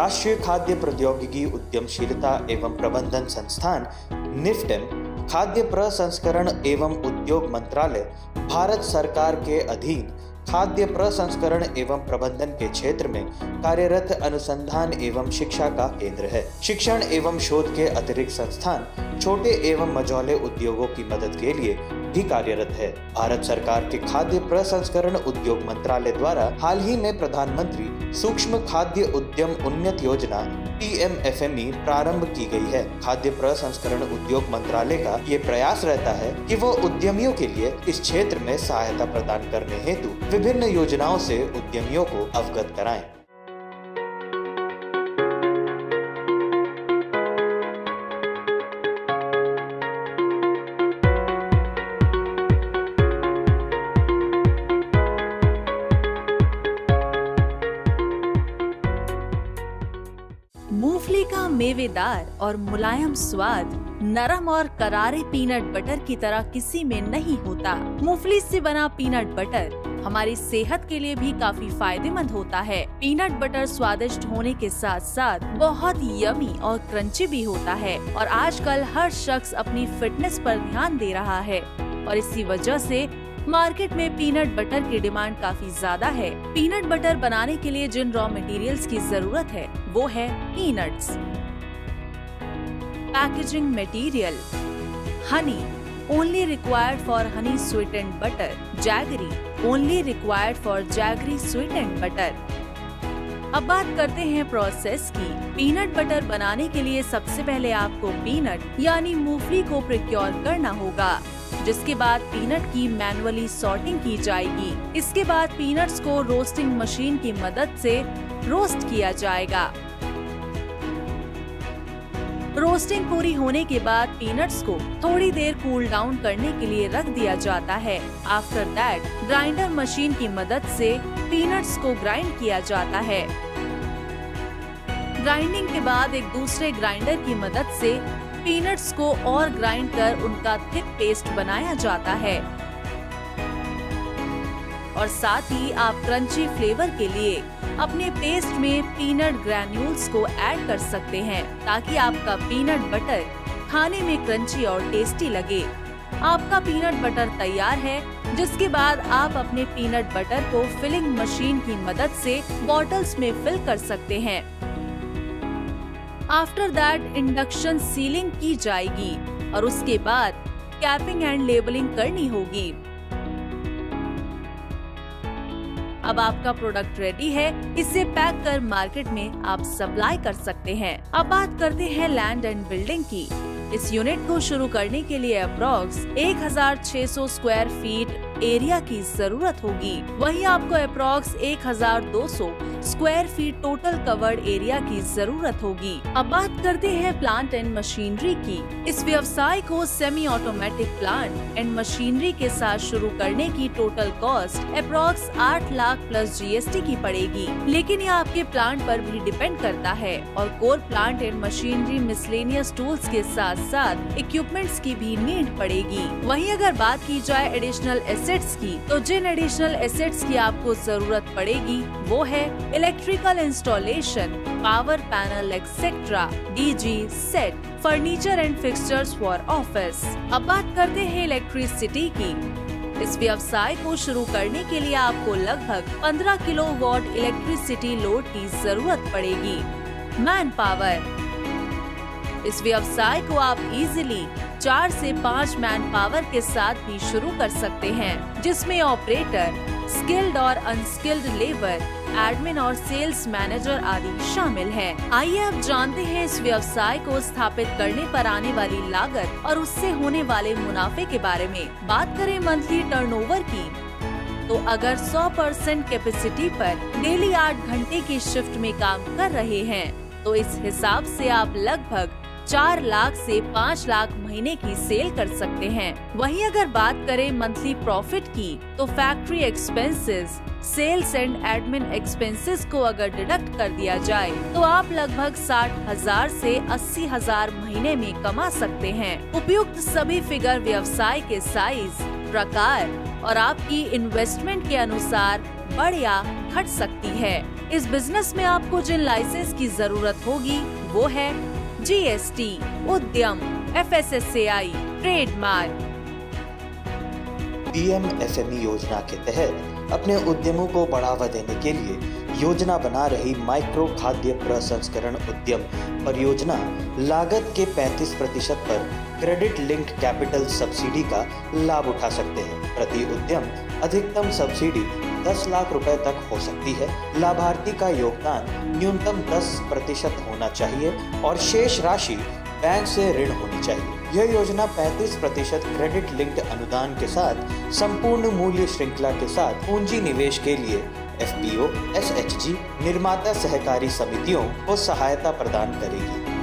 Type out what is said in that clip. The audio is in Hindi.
राष्ट्रीय खाद्य प्रौद्योगिकी उद्यमशीलता एवं प्रबंधन संस्थान निफ्टेम, खाद्य प्रसंस्करण एवं उद्योग मंत्रालय भारत सरकार के अधीन खाद्य प्रसंस्करण एवं प्रबंधन के क्षेत्र में कार्यरत अनुसंधान एवं शिक्षा का केंद्र है। शिक्षण एवं शोध के अतिरिक्त संस्थान छोटे एवं मझौले उद्योगों की मदद के लिए भी कार्यरत है। भारत सरकार के खाद्य प्रसंस्करण उद्योग मंत्रालय द्वारा हाल ही में प्रधानमंत्री सूक्ष्म खाद्य उद्यम उन्नत योजना PMFME प्रारंभ की गई है। खाद्य प्रसंस्करण उद्योग मंत्रालय का ये प्रयास रहता है कि वो उद्यमियों के लिए इस क्षेत्र में सहायता प्रदान करने हेतु विभिन्न योजनाओं से उद्यमियों को अवगत कराएं। मूंगफली का मेवेदार और मुलायम स्वाद नरम और करारे पीनट बटर की तरह किसी में नहीं होता। मूंगफली से बना पीनट बटर हमारी सेहत के लिए भी काफी फायदेमंद होता है। पीनट बटर स्वादिष्ट होने के साथ साथ बहुत यमी और क्रंची भी होता है और आजकल हर शख्स अपनी फिटनेस पर ध्यान दे रहा है और इसी वजह से मार्केट में पीनट बटर की डिमांड काफी ज्यादा है। पीनट बटर बनाने के लिए जिन रॉ मटेरियल्स की जरूरत है वो है peanuts. Packaging material Honey only required for Honey sweetened butter, jaggery only required for jaggery sweetened butter. अब बात करते हैं प्रोसेस की। पीनट बटर बनाने के लिए सबसे पहले आपको पीनट यानी मूंगफली को प्रोक्योर करना होगा, जिसके बाद पीनट की मैनुअली सॉर्टिंग की जाएगी। इसके बाद पीनट्स को रोस्टिंग मशीन की मदद से रोस्ट किया जाएगा। रोस्टिंग पूरी होने के बाद पीनट्स को थोड़ी देर कूल डाउन करने के लिए रख दिया जाता है। आफ्टर दैट ग्राइंडर मशीन की मदद से पीनट्स को ग्राइंड किया जाता है। ग्राइंडिंग के बाद एक दूसरे ग्राइंडर की मदद से पीनट्स को और ग्राइंड कर उनका थिक पेस्ट बनाया जाता है और साथ ही आप क्रंची फ्लेवर के लिए अपने पेस्ट में पीनट ग्रैन्यूल्स को ऐड कर सकते हैं ताकि आपका पीनट बटर खाने में क्रंची और टेस्टी लगे। आपका पीनट बटर तैयार है, जिसके बाद आप अपने पीनट बटर को फिलिंग मशीन की मदद से बॉटल्स में फिल कर सकते हैं। आफ्टर दैट इंडक्शन सीलिंग की जाएगी और उसके बाद कैपिंग एंड लेबलिंग करनी होगी। अब आपका प्रोडक्ट रेडी है, इसे पैक कर मार्केट में आप सप्लाई कर सकते हैं। अब बात करते हैं लैंड एंड बिल्डिंग की। इस यूनिट को शुरू करने के लिए अप्रॉक्स 1600 स्क्वायर फीट एरिया की जरूरत होगी। वहीं आपको approx 1200 square feet total covered area की जरूरत होगी। अब बात करते हैं प्लांट एंड मशीनरी की। इस व्यवसाय को semi automatic plant and machinery के साथ शुरू करने की total cost approx 8 lakh plus GST की पड़ेगी, लेकिन ये आपके प्लांट पर भी डिपेंड करता है और core plant and machinery miscellaneous tools के साथ साथ इक्विपमेंट्स की भी नीड पड़ेगी। वहीं अगर बात की जाए एडिशनल एसेट्स की, तो जिन एडिशनल एसेट्स की आपको जरूरत पड़ेगी वो है electrical installation, power panel etcetera, DG set, furniture and fixtures for office. अब बात करते हैं इलेक्ट्रिसिटी की। इस व्यवसाय को शुरू करने के लिए आपको लगभग 15 किलोवाट इलेक्ट्रिसिटी लोड की जरूरत पड़ेगी। मैन पावर, इस व्यवसाय को आप इजीली 4 से 5 मैन पावर के साथ भी शुरू कर सकते हैं, जिसमें ऑपरेटर, स्किल्ड और अनस्किल्ड लेबर, एडमिन और सेल्स मैनेजर आदि शामिल हैं। आइए अब जानते हैं इस व्यवसाय को स्थापित करने पर आने वाली लागत और उससे होने वाले मुनाफे के बारे में। बात करें मंथली टर्नओवर की, तो अगर 100% कैपेसिटी पर डेली 8 घंटे की शिफ्ट में काम कर रहे हैं, तो इस हिसाब से आप लगभग 4 लाख से 5 लाख महीने की सेल कर सकते हैं। वहीं अगर बात करें मंथली प्रॉफिट की, तो factory expenses, sales and admin expenses को अगर डिडक्ट कर दिया जाए तो आप लगभग 60,000 से 80,000 महीने में कमा सकते हैं। उपयुक्त सभी फिगर व्यवसाय के साइज, प्रकार और आपकी इन्वेस्टमेंट के अनुसार बढ़ या घट सकती है। इस बिजनेस में आपको जिन लाइसेंस की जरूरत होगी वो है GST, उद्यम, FSSAI, ट्रेडमार्क। PMFME योजना के तहत अपने उद्यमों को बढ़ावा देने के लिए योजना बना रही माइक्रो खाद्य प्रसंस्करण उद्यम परियोजना लागत के 35% पर क्रेडिट लिंक्ड कैपिटल सब्सिडी का लाभ उठा सकते हैं। प्रति उद्यम अधिकतम सब्सिडी 10 लाख रुपए तक हो सकती है। लाभार्थी का योगदान न्यूनतम 10% होना चाहिए और शेष राशि बैंक से ऋण होनी चाहिए। यह योजना 35% क्रेडिट लिंक्ड अनुदान के साथ संपूर्ण मूल्य श्रृंखला के साथ पूंजी निवेश के लिए FPO, SHG, निर्माता सहकारी समितियों को सहायता प्रदान करेगी।